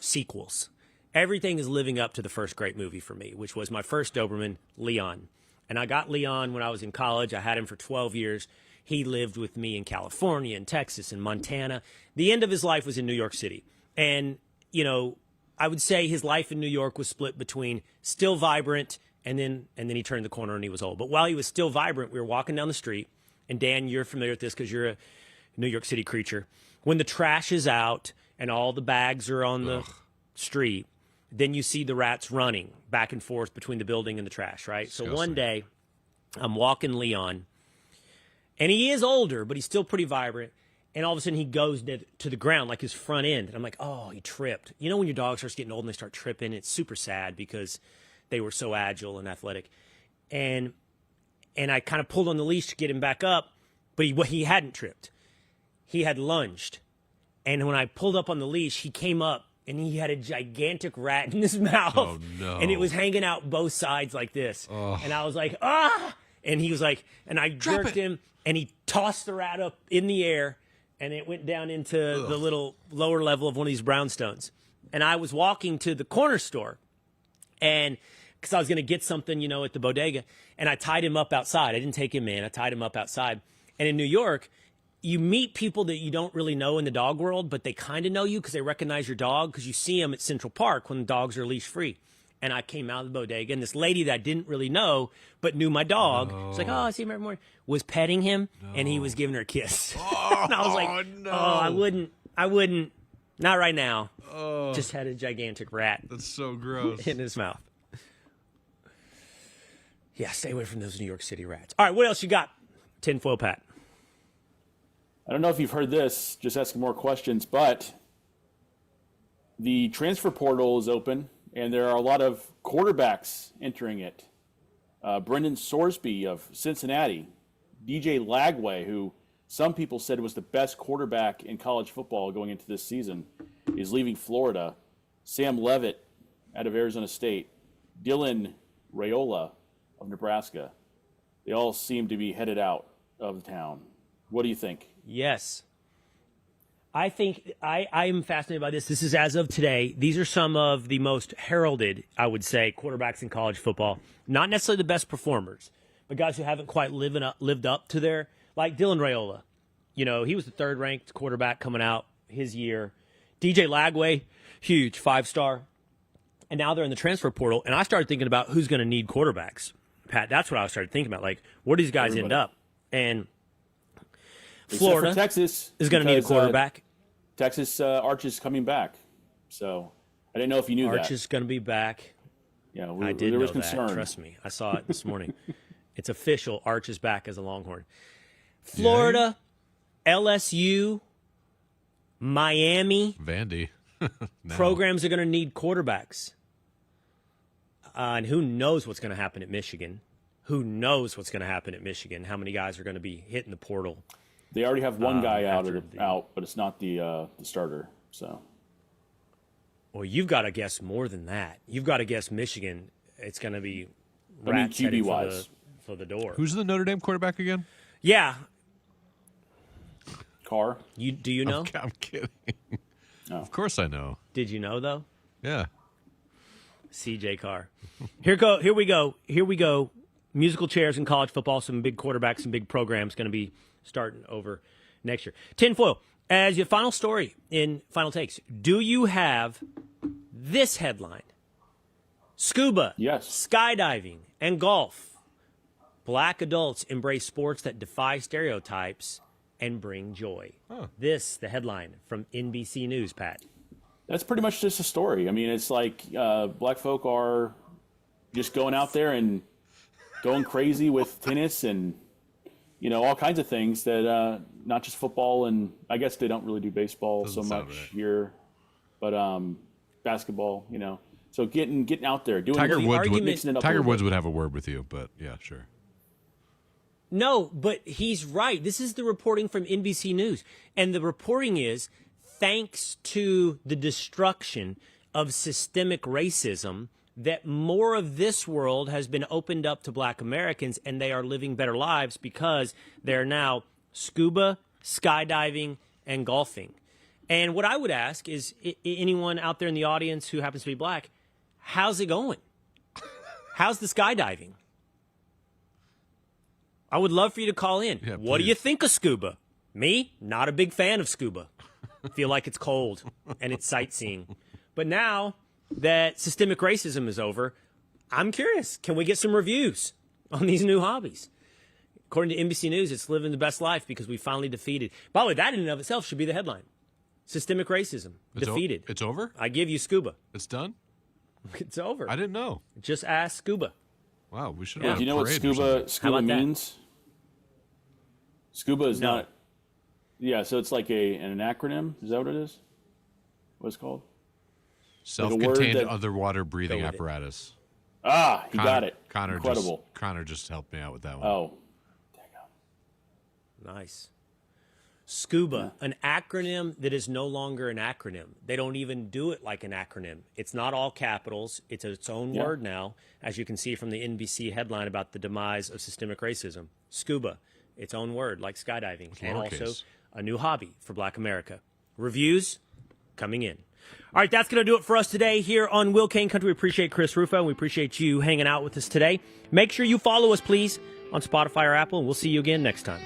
sequels. Everything is living up to the first great movie for me, which was my first Doberman, Leon. And I got Leon when I was in college. I had him for 12 years. He lived with me in California and Texas and Montana. The end of his life was in New York City. And, I would say his life in New York was split between still vibrant and then he turned the corner and he was old. But while he was still vibrant, we were walking down the street. And Dan, you're familiar with this because you're a New York City creature. when the trash is out and all the bags are on the street, then you see the rats running back and forth between the building and the trash, right? Disgusting. So one day, I'm walking Leon, and he is older, but he's still pretty vibrant. And all of a sudden, he goes to the ground, like his front end. And I'm like, oh, he tripped. You know when your dog starts getting old and they start tripping? It's super sad because they were so agile and athletic. And I kind of pulled on the leash to get him back up, but he hadn't tripped. He had lunged. And when I pulled up on the leash, he came up, and he had a gigantic rat in his mouth. Oh, no. And it was hanging out both sides like this. Oh. And I was like, ah! And he was like, and I jerked him, and he tossed the rat up in the air, and it went down into the little lower level of one of these brownstones. And I was walking to the corner store, and because I was going to get something, at the bodega, and I tied him up outside. I didn't take him in. I tied him up outside. And in New York, you meet people that you don't really know in the dog world, but they kind of know you because they recognize your dog because you see them at Central Park when the dogs are leash free. And I came out of the bodega, and this lady that I didn't really know but knew my dog, she's like, oh, I see him every morning, was petting him, and he was giving her a kiss. And I was like, no. I wouldn't, not right now. Just had a gigantic rat That's so gross. in his mouth. Yeah, stay away from those New York City rats. All right, what else you got, Tinfoil Pat? I don't know if you've heard this, just asking more questions, but the transfer portal is open, and there are a lot of quarterbacks entering it. Brendan Sorsby of Cincinnati, DJ Lagway, who some people said was the best quarterback in college football going into this season, is leaving Florida. Sam Levitt out of Arizona State, Dylan Raiola of Nebraska. They all seem to be headed out of town. What do you think? Yes. I think I'm fascinated by this. This is as of today. These are some of the most heralded, I would say, quarterbacks in college football. Not necessarily the best performers, but guys who haven't quite lived up to their, like Dylan Raiola. He was the third-ranked quarterback coming out his year. DJ Lagway, huge, 5-star. And now they're in the transfer portal. And I started thinking about who's going to need quarterbacks. Pat, that's what I started thinking about. Like, where do these guys end up? And Florida Texas is going to need a quarterback. Texas Arch is coming back. So I didn't know if you knew that. Arch is going to be back. Yeah, I did there know was concern. that. Trust me. I saw it this morning. It's official. Arch is back as a Longhorn. Florida, LSU, Miami. Vandy. Programs are going to need quarterbacks. And who knows what's going to happen at Michigan? Who knows what's going to happen at Michigan? How many guys are going to be hitting the portal? They already have one guy out, but it's not the starter. So, well, you've got to guess more than that. You've got to guess Michigan. It's going to be rats QB heading wise for the door. Who's the Notre Dame quarterback again? Yeah, Carr. do you know? I'm kidding. Oh. Of course I know. Did you know though? Yeah. CJ Carr. Here we go. Musical chairs in college football. Some big quarterbacks, some big programs going to be starting over next year. Tinfoil, as your final story in Final Takes, do you have this headline? Scuba, yes, skydiving, and golf. Black adults embrace sports that defy stereotypes and bring joy. Huh. This, the headline from NBC News, Pat. That's pretty much just a story. I mean, it's like black folk are just going out there and going crazy with tennis and, all kinds of things that not just football, and I guess they don't really do baseball Doesn't so sound much right. here, but basketball, So getting out there, doing Tiger Woods mixing it up. Tiger Woods would have a word with you, but yeah, sure. No, but he's right. This is the reporting from NBC News. And the reporting is, thanks to the destruction of systemic racism, that more of this world has been opened up to black Americans, and they are living better lives because they're now scuba, skydiving, and golfing. And what I would ask is, anyone out there in the audience who happens to be black, how's it going? How's the skydiving? I would love for you to call in. Yeah, what do please. you think of scuba? Me, not a big fan of scuba. Feel like it's cold and it's sightseeing. But now that systemic racism is over, I'm curious. Can we get some reviews on these new hobbies? According to NBC News, it's living the best life because we finally defeated. By the way, that in and of itself should be the headline. Systemic racism. Defeated. It's over? I give you scuba. It's done? It's over. I didn't know. Just ask scuba. Wow, we should Yeah, have do you know what parade or scuba about that? means? Scuba is No. not. Yeah, so it's like an acronym. Is that what it is? What it's called? Self-contained that- underwater breathing Go with it. apparatus. Ah, he got it. Connor Incredible. just helped me out with that one. Oh, Nice. Scuba, an acronym that is no longer an acronym. They don't even do it like an acronym. It's not all capitals. It's its own word now, as you can see from the NBC headline about the demise of systemic racism. Scuba, its own word, like skydiving, and also lowercase. a new hobby for Black America. Reviews coming in. All right, that's going to do it for us today here on Will Cain Country. We appreciate Chris Rufo, and we appreciate you hanging out with us today. Make sure you follow us, please, on Spotify or Apple, and we'll see you again next time.